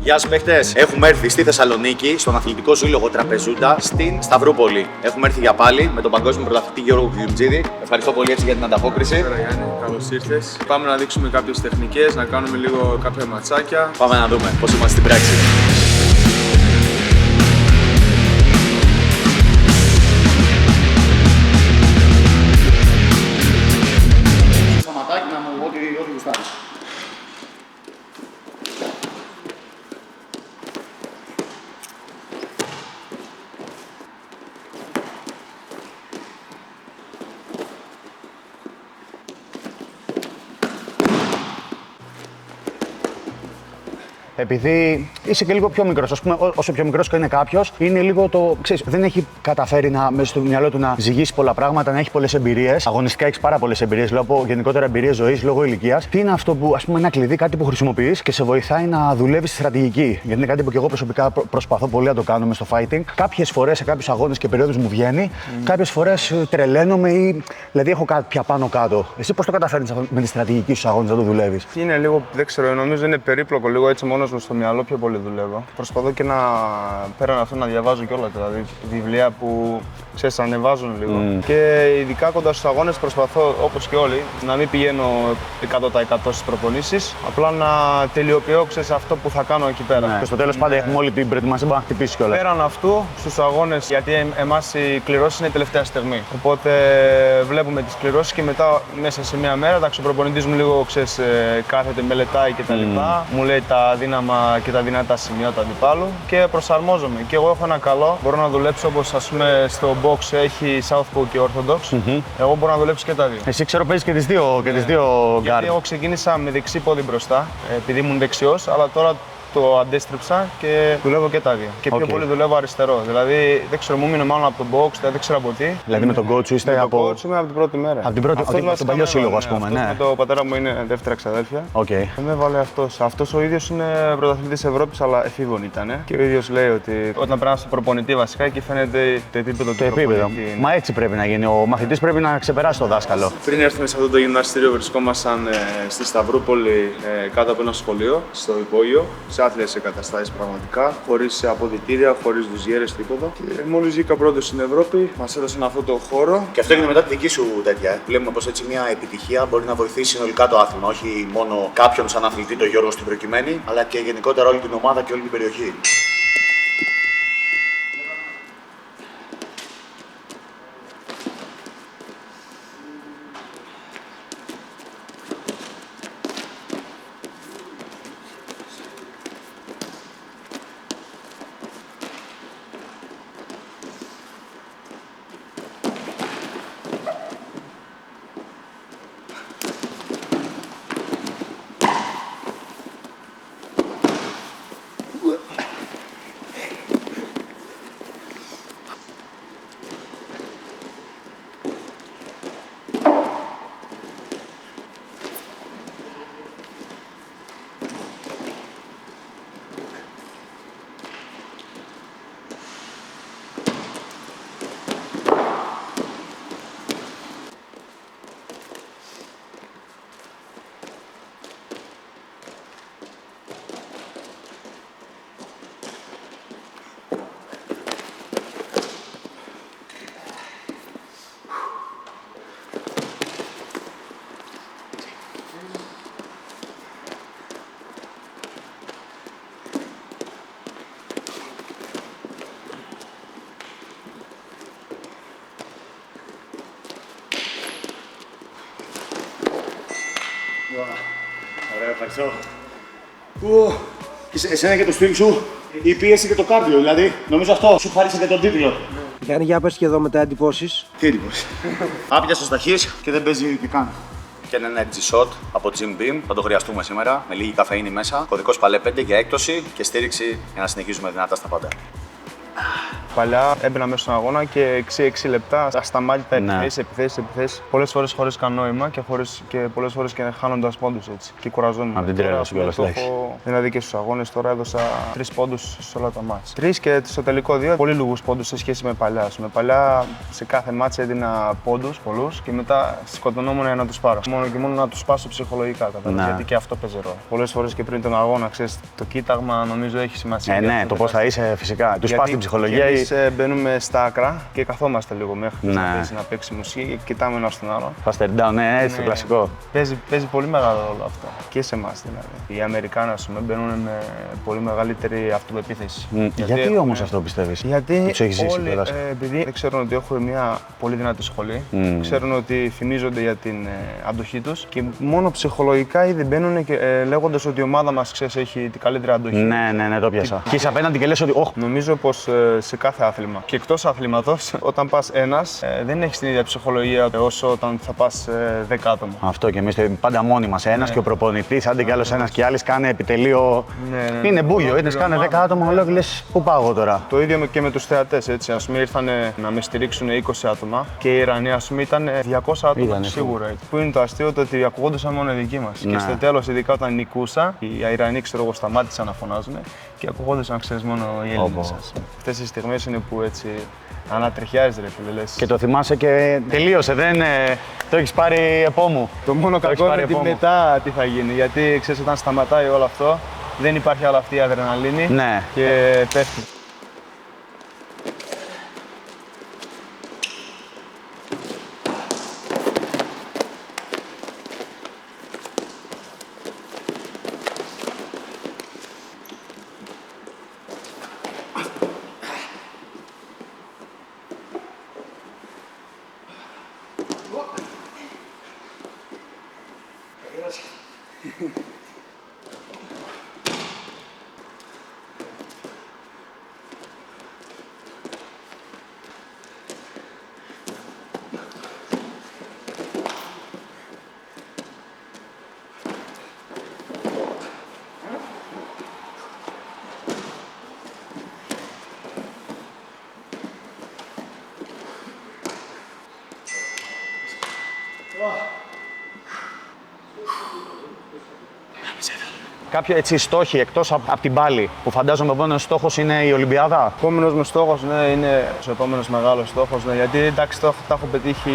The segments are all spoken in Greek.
Γεια σας παίχτες! Έχουμε έρθει στη Θεσσαλονίκη, στον Αθλητικό Σύλλογο Τραπεζούντα, στην Σταυρούπολη. Έχουμε έρθει για πάλι με τον παγκόσμιο πρωταθλητή Γιώργο Κιουμτζίδη. Ευχαριστώ πολύ έτσι για την ανταπόκριση. Καλησπέρα Γιάννη, καλώς ήρθες. Πάμε να δείξουμε κάποιες τεχνικές, να κάνουμε λίγο κάποια ματσάκια. Πάμε να δούμε πώς είμαστε στην πράξη. Σταματάκι να μου ό,τι γουστάρεις. Επειδή είσαι και λίγο πιο μικρός, ας πούμε, όσο πιο μικρός και είναι κάποιος, είναι λίγο το. Ξέρεις, δεν έχει καταφέρει μέσα στο μυαλό του να ζυγίσει πολλά πράγματα, να έχει πολλές εμπειρίες. Αγωνιστικά έχει πάρα πολλές εμπειρίες, λόγω γενικότερα εμπειρίες ζωής, λόγω ηλικίας. Τι είναι αυτό που, ας πούμε, ένα κλειδί, κάτι που χρησιμοποιείς και σε βοηθάει να δουλεύεις στη στρατηγική. Γιατί είναι κάτι που και εγώ προσωπικά προσπαθώ πολύ να το κάνω μες στο fighting. Κάποιες φορές σε κάποιους αγώνες και περιόδους μου βγαίνει, κάποιες φορές τρελαίνομαι ή δηλαδή έχω κάποια πάνω κάτω. Εσύ πώς το καταφέρνεις με τη στρατηγική στους αγώνες να το δουλεύεις? Είναι λίγο, δεν ξέρω, νομίζω είναι περίπλοκο λίγο έτσι μόνος μου στο μυαλό πιο πολύ δουλεύω. Προσπαθώ και πέραν αυτό να διαβάζω κιόλας, δηλαδή βιβλία που ξέρεις, ανεβάζουν λίγο. Και ειδικά κοντά στους αγώνες προσπαθώ, όπως και όλοι, να μην πηγαίνω 100% στις προπονήσεις, απλά να τελειοποιώ αυτό που θα κάνω εκεί πέρα. Ναι. Και στο τέλος πάντα έχουμε όλη την προετοιμασία που να χτυπήσει κιόλας. Πέραν αυτού, στους αγώνες, γιατί εμάς οι κληρώσεις είναι η τελευταία στιγμή. Οπότε βλέπουμε τις κληρώσεις και μετά μέσα σε μία μέρα, ο προπονητής μου λίγο κάθεται, μελετάει κτλ. Μου λέει τα δύναμα και τα δυνατά σημεία του αντιπάλου και προσαρμόζομαι. Και εγώ έχω ένα καλό, μπορώ να δουλέψω όπως ας πούμε στο box έχει Southpaw και Orthodox. Εγώ μπορώ να δουλέψω και τα δύο. Εσύ ξέρω παίζεις και τις δύο guard. Γιατί εγώ ξεκίνησα με δεξί πόδι μπροστά, επειδή ήμουν δεξιός, αλλά τώρα το αντέστρεψα και δουλεύω και τα δύο. Και πιο πολύ δουλεύω αριστερό. Δηλαδή δεν ξέρω, μου μείνω μάλλον από τον box, δεν ξέρω από τι. Δηλαδή με τον coach σου είστε από. Το coach είμαι από την πρώτη μέρα. Από την πρώτη, από τον παλιό σύλλογο, ας πούμε. Ναι. Με το πατέρα μου είναι δεύτερα ξαδέλφια. Okay. Με έβαλε αυτός. Αυτός ο ίδιος είναι πρωταθλητής Ευρώπης, αλλά εφήβων ήταν. Και ο ίδιος λέει ότι όταν πρέπει στο προπονητή βασικά εκεί φαίνεται το επίπεδο του προπονητή. Μα έτσι πρέπει να γίνει. Ο μαθητής πρέπει να ξεπεράσει το δάσκαλο. Πριν έρθουμε σε αυτό το γυμναστήριο, βρισκόμασταν στη Σταυρούπολη κάτω από ένα σχολείο, στο υπόγειο. Άθλιες εγκαταστάσεις πραγματικά, χωρίς αποδυτήρια, χωρίς δουζιέρες, τίποτα. Και μόλις βγήκα πρώτος στην Ευρώπη, μας έδωσαν αυτό το χώρο. Και αυτό έγινε μετά τη δική σου τέτοια. Βλέπουμε πως έτσι μια επιτυχία μπορεί να βοηθήσει συνολικά το άθλημα. Όχι μόνο κάποιον σαν αθλητή, τον Γιώργο στην προκειμένη, αλλά και γενικότερα όλη την ομάδα και όλη την περιοχή. Ωραία, ευχαριστώ. Εσένα και το στυλ σου, η πίεση και το κάρδιο, δηλαδή, νομίζω αυτό σου χάρισε και τον τίτλο. Γιάννη, για πες και εδώ μετά εντυπώσεις. Τι εντυπώσεις? Άπιασος ταχύς και δεν παίζει και καν. Και ένα energy shot από Jim Beam, θα το χρειαστούμε σήμερα, με λίγη καφεΐνη μέσα. Κωδικός Παλέ 5 για έκπτωση και στήριξη για να συνεχίσουμε δυνατά στα πάντα. παλιά έμπαινα μέσα στον αγώνα και 6 λεπτά ασταμάτητα επιθέσεις. Πολλές φορές χωρίς κανένα νόημα και πολλές φορές και χάνοντας πόντους έτσι. Και κουραζόμουν. Από την τρέλα σου κιόλας. Δηλαδή και στους αγώνες τώρα έδωσα 3 πόντους σε όλα τα μάτς. 3 και στο τελικό 2, πολύ λίγους πόντους σε σχέση με παλιά. Με παλιά σε κάθε μάτς έδινα πόντους πολλούς και μετά σκοτωνόμουν για να τους πάρω. Μόνο και μόνο να τους σπάσω ψυχολογικά. Γιατί και αυτό παίζει ρόλο. Πολλές φορές και πριν τον αγώνα, ξέρεις, το κοίταγμα νομίζω έχει σημασία. Ναι, το πώς θα είσαι φυσικά. Τους πας την ψυχολογία. Εμείς μπαίνουμε στα άκρα και καθόμαστε λίγο μέχρι να παίξει μουσική και κοιτάμε ένα στον άλλο. Faster down, ναι, έτσι το κλασικό. Παίζει πολύ μεγάλο ρόλο αυτό. Και σε εμάς δηλαδή. Οι Αμερικάνοι, ας πούμε, μπαίνουν με πολύ μεγαλύτερη αυτοπεποίθηση. Γιατί όμως αυτό πιστεύεις? Γιατί τους έχεις ζήσει όλοι, επειδή δεν ξέρουν ότι έχω μια πολύ δυνατή σχολή, ξέρουν ότι φημίζονται για την αντοχή τους και μόνο ψυχολογικά ήδη μπαίνουν λέγοντας ότι η ομάδα μας έχει την καλύτερη αντοχή. Ναι, το πιάσα. Και είσαι απέναντι και λες ότι νομίζω πως σε κάθε άθλημα και εκτός αθλήματος, όταν πας ένας, δεν έχεις την ίδια ψυχολογία όσο όταν θα πας 10 άτομα. Αυτό και εμείς πάντα μόνοι μας. Ένας και ο προπονητής, άντε κι άλλος ένας και άλλοι κάνε επιτελείο. Είναι μπούγιο, είτε κάνε 10 άτομα, λέω και λες πού πάω εγώ τώρα. Το ίδιο και με τους θεατές. Έτσι. Ας πούμε ήρθαν να με στηρίξουν 20 άτομα και οι Ιρανοί ας πούμε ήταν 200 άτομα σίγουρα. Έτσι. Που είναι το αστείο το ότι ακουγόντουσαν μόνο οι δικοί μας. Και στο τέλος, ειδικά όταν νικούσα, οι Ιρανοί σταμάτησαν να φωνάζουν και ακουγόντουσαν μόνο οι Έλληνες. Αυτές οι στιγμές είναι που έτσι ανατριχιάζεις ρε φίλε. Και το θυμάσαι και τελείωσε, δεν το έχεις πάρει επόμου. Το μόνο κακό είναι ότι μετά τι θα γίνει. Γιατί ξέρεις, όταν σταματάει όλο αυτό, δεν υπάρχει άλλη αυτή η αδρεναλίνη και πέφτει. Κάποιο έτσι στόχοι εκτός από την πάλη που φαντάζομαι ο επόμενος στόχος είναι η Ολυμπιάδα. Ο επόμενος μου στόχος είναι ο επόμενος μεγάλος στόχος. Γιατί εντάξει, τα έχω πετύχει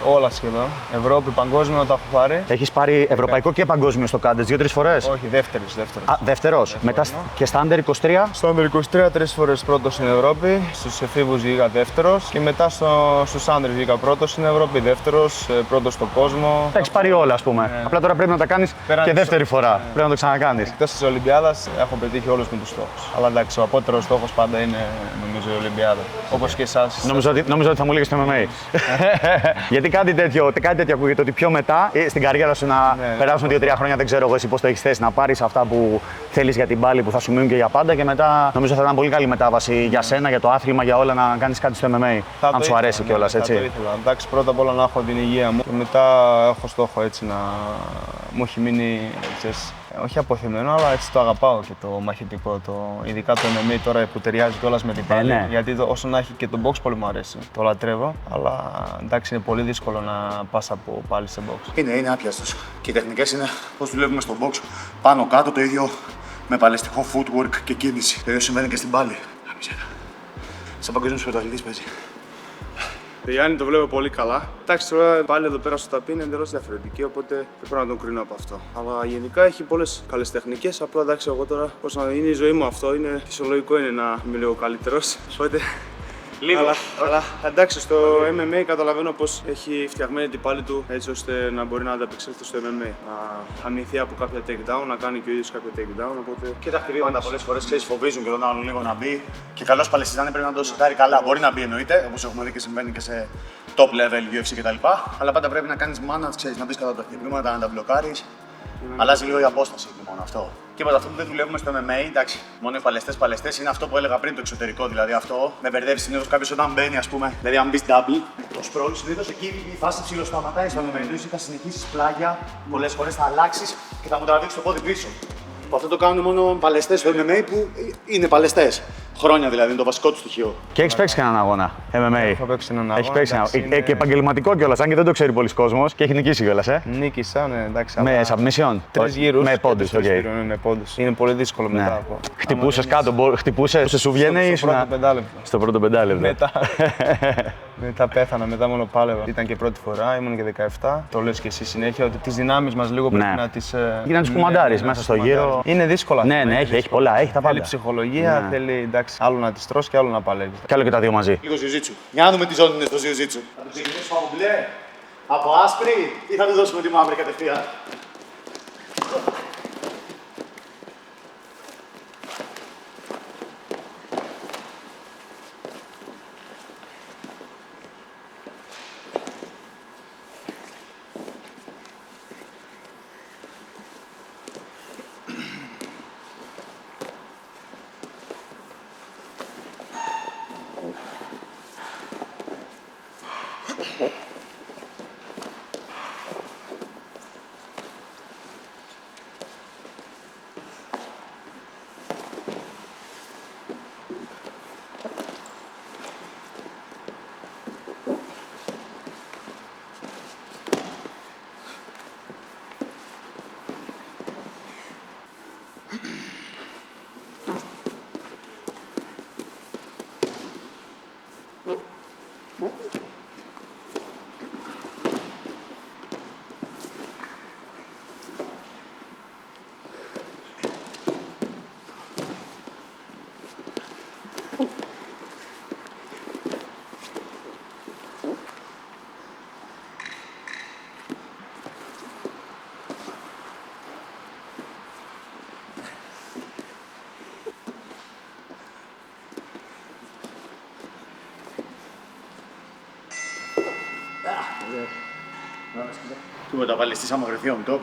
όλα σχεδόν. Ευρώπη, παγκόσμιο τα έχω πάρει. Έχεις πάρει ευρωπαϊκό και παγκόσμιο στο κάντες 2-3 φορές. Όχι, δεύτερος. Δεύτερος. Μετά και στα Under 23. Στο Under 23 3 φορές πρώτος στην Ευρώπη. Στους εφήβους βγήκα δεύτερος. Και μετά στους Under βγήκα πρώτος στην Ευρώπη, δεύτερος, πρώτος στον κόσμο. Τα έχεις πάρει όλα, ας πούμε. Απλά τώρα πρέπει να τα κάνεις και δεύτερη φορά. Πρέπει να το ξανακάνεις. Εκτός της Ολυμπιάδας έχω πετύχει όλους με τους στόχους. Αλλά εντάξει, ο απότερος στόχος πάντα είναι νομίζω η Ολυμπιάδα. Όπως και εσάς. Νομίζω ότι θα μου λέγες το MMA. Γιατί κάτι τέτοιο ακούγεται ότι πιο μετά στην καριέρα σου να περάσουν 2-3 χρόνια, δεν ξέρω εγώ εσύ πώς το έχεις θέσει, να πάρεις αυτά που θέλεις για την πάλη που θα σου μείνουν και για πάντα και μετά νομίζω θα ήταν πολύ καλή μετάβαση για σένα, για το άθλημα, για όλα να κάνεις κάτι στο MMA. Αν σου αρέσει κιόλας, έτσι. Θα το ήθελα. Εντάξει, πρώτα απ' όλα να έχω την υγεία μου και μετά έχω στόχο έτσι να μου έχει μείνει. Όχι αποθυμένο, αλλά έτσι το αγαπάω και το μαχητικό. Ειδικά το MMA τώρα που ταιριάζει κιόλας με την πάλη. Γιατί όσο να έχει και το box πολύ μου αρέσει. Το λατρεύω, αλλά εντάξει είναι πολύ δύσκολο να πας από πάλι σε box. Είναι άπιαστος. Και οι τεχνικές είναι πώς δουλεύουμε στο box. Πάνω κάτω το ίδιο με παλαιστικό footwork και κίνηση. Το ίδιο συμβαίνει και στην πάλη. Σαν παγκόσμιος πρωταθλητής παίζει. Το Γιάννη το βλέπω πολύ καλά. Εντάξει, τώρα πάλι εδώ πέρα στο ταπί είναι εντελώς διαφορετική, οπότε δεν πρέπει να τον κρίνω από αυτό. Αλλά γενικά έχει πολλές καλές τεχνικές. Απλά εντάξει, εγώ τώρα πώς να είναι η ζωή μου αυτό, είναι φυσιολογικό είναι να είμαι λίγο καλύτερος. Οπότε. Λίγο. Αλλά εντάξει, στο MMA καταλαβαίνω πως έχει φτιαγμένη την πάλη του έτσι ώστε να μπορεί να ανταπεξέλθει στο MMA. Να αμυνθεί από κάποια takedown, να κάνει και ο ίδιος κάποιο takedown. Οπότε. Και τα χτυπήματα πολλές φορές φοβίζουν και τον άλλον λίγο να μπει. Και καλός παλαιστινιάνης πρέπει να το σετάρει καλά. Μπορεί να μπει εννοείται, όπως έχουμε δει και συμβαίνει και σε top level, UFC κτλ. Αλλά πάντα πρέπει να κάνεις manage, να μπει κατά τα χτυπήματα, να τα μπλοκάρεις. Αλλάζει λίγο η απόσταση μόνο αυτό. Και από αυτό που δεν δουλεύουμε στο MMA, εντάξει, μόνο οι παλαιστές είναι αυτό που έλεγα πριν το εξωτερικό. Δηλαδή αυτό με μπερδεύει συνήθως κάποιος όταν μπαίνει, ας πούμε. Δηλαδή, αν μπει double, το sprawl συνήθως εκεί η φάση ψιλοσταματάει στο MMA. Δηλαδή, θα συνεχίσεις πλάγια, πολλές φορές θα αλλάξεις και θα μου τραβήξεις το πόδι πίσω. Αυτό το κάνουν μόνο παλαιστές στο MMA που είναι παλαιστές. Χρόνια δηλαδή, είναι το βασικό του στοιχείο. Και έχει παίξει κανέναν αγώνα MMA. Έχω παίξει έναν αγώνα. Έχει παίξει εντάξει, ένα. Και επαγγελματικό κιόλας, αν και δεν το ξέρει πολλοί κόσμος και έχει νικήσει κιόλας. Νίκησα, ναι, εντάξει. Με submission. 3 γύρους. Με πόντους, οκ. Με πόντους. Είναι πολύ δύσκολο Ναι. μετά. Χτυπούσε κάτω, χτυπούσε, σου βγαίνει ή στο πρώτο πεντάλεπτο. στο πρώτο πεντάλεπτο. Μετά πέθανα, μετά μόνο πάλευα. Ήταν και πρώτη φορά, ήμουν και 17. Το λες και εσύ συνέχεια ότι τις δυνάμεις μας λίγο πρέπει να τις. Για να τις κουμαντάρεις μέσα στο γύρο. Είναι δύσκολα. Ναι, ναι, έχει πολλά, έχει τα πάντα. Θέλει ψυχολογία, θέλει εντάξει, άλλο να τις τρως και άλλο να παλεύεις. Κι άλλο και τα δύο μαζί. Λίγο ζιουζίτσου. Για να δούμε τι ζώνη είναι στο ζιουζίτσου. Θα το ξεκινήσουμε από μπλε, από άσπρη ή θα του δώσουμε τη μαύρη κατευθείαν. Του τα βάλεις στη σαμογρεφία μου,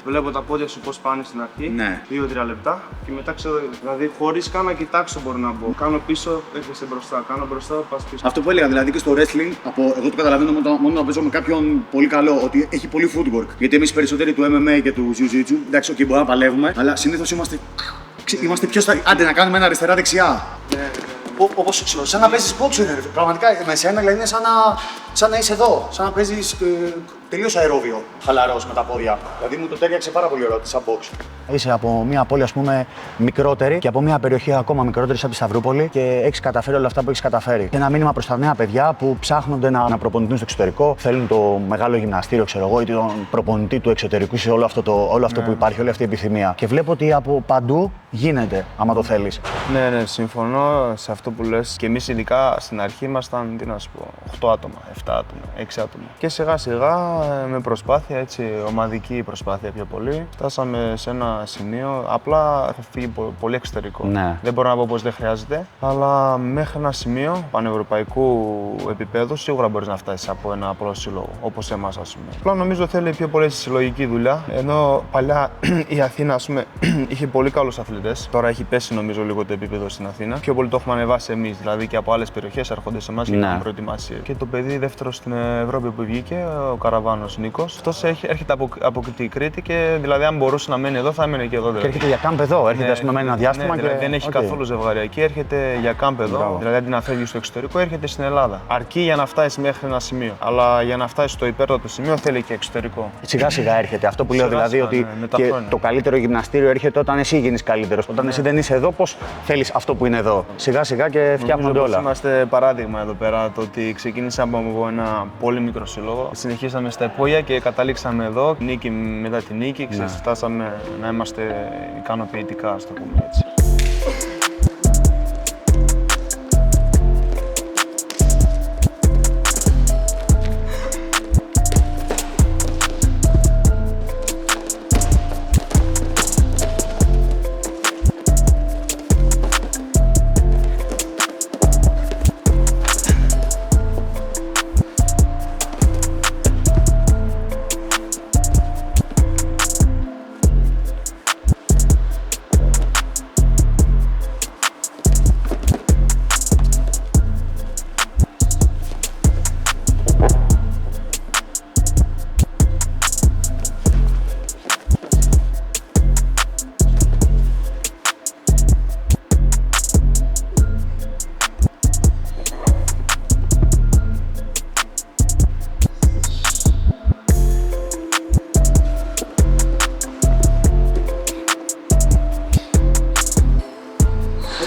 Βλέπω τα πόδια σου πώς πάνε στην αρχή. Ναι. 2-3 λεπτά και μετά ξέρω, δηλαδή χωρίς καν να κοιτάξω μπορώ να μπω. Κάνω πίσω, έρχεσαι μπροστά. Κάνω μπροστά, πας πίσω. Αυτό που έλεγα δηλαδή και στο wrestling, εγώ το καταλαβαίνω μόνο να παίζω με κάποιον πολύ καλό, ότι έχει πολύ footwork. Γιατί εμείς περισσότεροι του MMA και του jiu-jitsu, εντάξει, okay, μπορούμε να παλεύουμε, αλλά συνήθως είμαστε πιο στα. Άντε να κάνουμε ένα αριστερά-δεξιά. Όπως σαν να παίζεις boxer, πραγματικά με σένα δηλαδή είναι σαν να είσαι εδώ, σαν να παίζεις τελείως αερόβιο, χαλαρός με τα πόδια. Δηλαδή μου το τέριαξε πάρα πολύ ωραίο σαν box. Είσαι από μια πόλη, ας πούμε, μικρότερη και από μια περιοχή ακόμα μικρότερη σαν τη Σταυρούπολη και έχεις καταφέρει όλα αυτά που έχεις καταφέρει. Και ένα μήνυμα προς τα νέα παιδιά που ψάχνονται να προπονηθούν στο εξωτερικό, θέλουν το μεγάλο γυμναστήριο, ξέρω εγώ, ή τον προπονητή του εξωτερικού σε όλο αυτό που υπάρχει, όλη αυτή η επιθυμία. Και βλέπω ότι από παντού γίνεται, άμα το θέλεις. Ναι, συμφωνώ σε αυτό που λες. Και εμείς ειδικά στην αρχή ήμασταν, τι να σου πω, 8 άτομα, 7 άτομα, 6 άτομα. Και σιγά σιγά με προσπάθεια, έτσι, ομαδική προσπάθεια πιο πολύ, φτάσαμε σε ένα σημείο. Απλά έχω φύγει πολύ εξωτερικό. Ναι. Δεν μπορώ να πω πως δεν χρειάζεται, αλλά μέχρι ένα σημείο πανευρωπαϊκού επίπεδου σίγουρα μπορείς να φτάσεις από ένα απλό σύλλογο, όπως εμάς, ας πούμε. Απλά νομίζω θέλει πιο πολύ συλλογική δουλειά. Ενώ παλιά η Αθήνα, ας πούμε, είχε πολύ καλούς αθλητές. Τώρα έχει πέσει νομίζω λίγο το επίπεδο στην Αθήνα. Πιο πολύ το έχουμε ανεβάσει εμείς, δηλαδή και από άλλες περιοχές έρχονται σε εμάς για να προετοιμασία. Και το παιδί δεύτερο στην Ευρώπη που βγήκε, ο Καραβάνος Νίκος, αυτός έρχεται από την Κρήτη και δηλαδή αν μπορούσε να μένει εδώ θα έμενε και εδώ. Δηλαδή. Και έρχεται για κάμπ εδώ, έρχεται ας πούμε με ένα διάστημα. Ναι, δηλαδή δεν έχει καθόλου ζευγαριακή, έρχεται για κάμπ εδώ. Μπράβο. Δηλαδή αντί να φεύγει στο εξωτερικό, έρχεται στην Ελλάδα. Αρκεί για να φτάσει μέχρι ένα σημείο. Αλλά για να φτάσει στο υπέρτατο σημείο θέλει και εξωτερικό. Σιγά σιγά έρχεται. Αυτό που λέω δηλαδή ότι και το καλύτερο γυμναστήριο έρχεται όταν εσύ γίνεις καλύτερος. Όταν εσύ δεν είσαι εδώ, πώς θέλεις αυτό που είναι εδώ. Σιγά σιγά και φτιάχνονται όλα. Είμαστε παράδειγμα εδώ πέρα το ότι ξεκίνησαμε από ένα πολύ μικρό σύλλογο. Συνεχίσαμε στα υπόγεια και καταλήξαμε εδώ. Νίκη μετά τη νίκη, φτάσαμε να είμαστε ικανοποιητικά, ας το πούμε έτσι.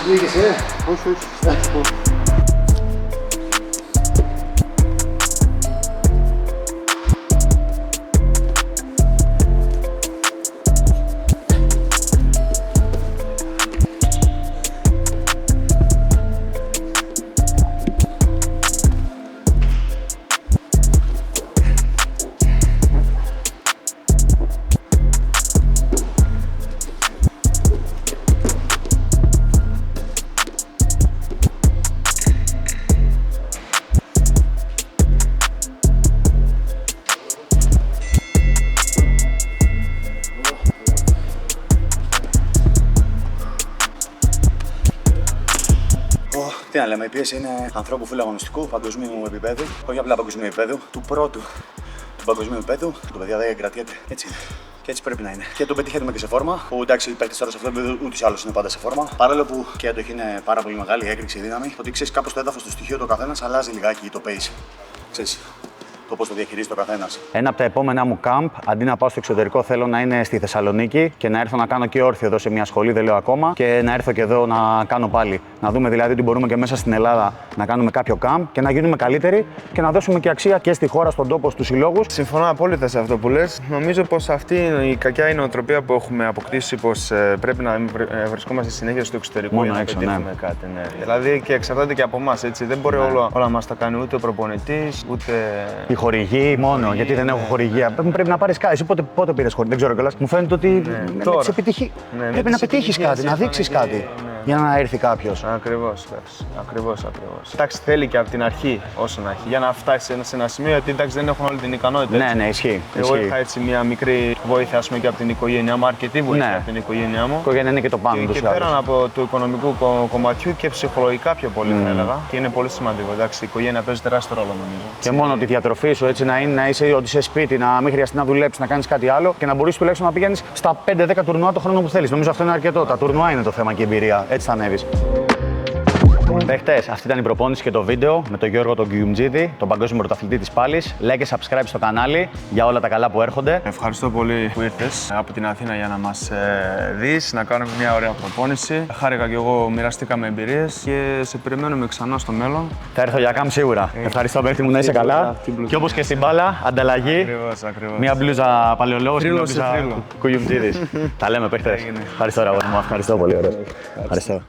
Πήγες, όχι, όχι. Εντάξει, πω. Τι να λέμε, η πίεση είναι ανθρώπου φύλλου αγωνιστικού, παγκοσμίου επίπεδου, όχι απλά παγκοσμίου επίπεδου, του πρώτου του παγκοσμίου επίπεδου. Το παιδί δεν κρατιέται. Έτσι είναι. Και έτσι πρέπει να είναι. Και το πετύχαμε και σε φόρμα, που εντάξει, οι παίκτες τώρα σε αυτό το επίπεδο ούτε ή άλλως είναι πάντα σε φόρμα. Παρόλο που και η αντοχή είναι πάρα πολύ μεγάλη, η έκρηξη, η δύναμη, ότι ξέρει κάπως το έδαφος του στοιχείου το καθένας αλλάζει λιγάκι το pace. Ξέρεις. Το πώς το διαχειρίζεται ο καθένας. Ένα από τα επόμενά μου camp, αντί να πάω στο εξωτερικό, θέλω να είναι στη Θεσσαλονίκη και να έρθω να κάνω και όρθιο εδώ σε μια σχολή, δεν λέω ακόμα, και να έρθω και εδώ να κάνω πάλι. Να δούμε δηλαδή ότι μπορούμε και μέσα στην Ελλάδα να κάνουμε κάποιο camp και να γίνουμε καλύτεροι και να δώσουμε και αξία και στη χώρα, στον τόπο, στους συλλόγους. Συμφωνώ απόλυτα σε αυτό που λες. Νομίζω πως αυτή είναι η κακιά νοοτροπία που έχουμε αποκτήσει, πως πρέπει να βρισκόμαστε συνέχεια στο εξωτερικό μόνο για να έξω, πετύχουμε κάτι. Ναι. Δηλαδή και εξαρτάται και από εμάς, έτσι. Δεν μπορεί όλα μας τα κάνει ούτε ο προπονητής, ούτε. Η χορηγή μόνο, γιατί δεν έχω χορηγία. Πρέπει να πάρεις κάτι. Εσύ πότε πήρες χορηγία, δεν ξέρω κιόλας. Μου φαίνεται ότι πρέπει να πετύχεις κάτι, να δείξεις κάτι για να έρθει κάποιος. Ακριβώς. Εντάξει, θέλει και από την αρχή όσο να έχει. Για να φτάσει σε ένα σημείο, γιατί εντάξει, δεν έχουν όλη την ικανότητα. Ναι, ισχύει. Εγώ είχα έτσι μια μικρή βοήθεια και από την οικογένειά μου, αρκετή βοήθεια από την οικογένειά μου. Η οικογένεια είναι και το πάνω του. Και πέραν από του οικονομικού κομματιού και ψυχολογικά πιο πολύ, θα έλεγα. Και είναι πολύ σημαντικό. Εντάξει, η οικογένεια παίζει τεράστιο ρόλο, νομίζω. Και μόνο τη διατροφή σου έτσι να είσαι ότι σε σπίτι, να μην χρειαστεί να δουλέψει, να κάνει κάτι άλλο και να μπορεί τουλάχιστον να πηγαίνει στα 5-10 τουρνουά το χρόνο που θέλει. Νομίζω αυτό είναι αρκετό. Τα τουρνουά είναι το θέμα και η εμπειρία. Έτσι θα ανέβει. Παίχτες, αυτή ήταν η προπόνηση και το βίντεο με τον Γιώργο τον Γκιουμτζίδη, τον παγκόσμιο πρωταθλητή της πάλης. Like και subscribe στο κανάλι για όλα τα καλά που έρχονται. Ευχαριστώ πολύ που ήρθες από την Αθήνα για να μας δεις, να κάνουμε μια ωραία προπόνηση. Χάρηκα κι εγώ, μοιραστήκαμε εμπειρίες και σε περιμένουμε ξανά στο μέλλον. Θα έρθω για κάμπ σίγουρα. Ευχαριστώ παίχτη μου, να είσαι καλά. Και όπως και στην μπάλα, ανταλλαγή. Ακριβώς. Μια μπλούζα παλαιολόγος και μια μπλούζα Γκιουμτζίδης. Τα λέμε παίχτες. Ευχαριστώ, Ραγόνι μου. Ευχαριστώ πολύ. Ευχαριστώ.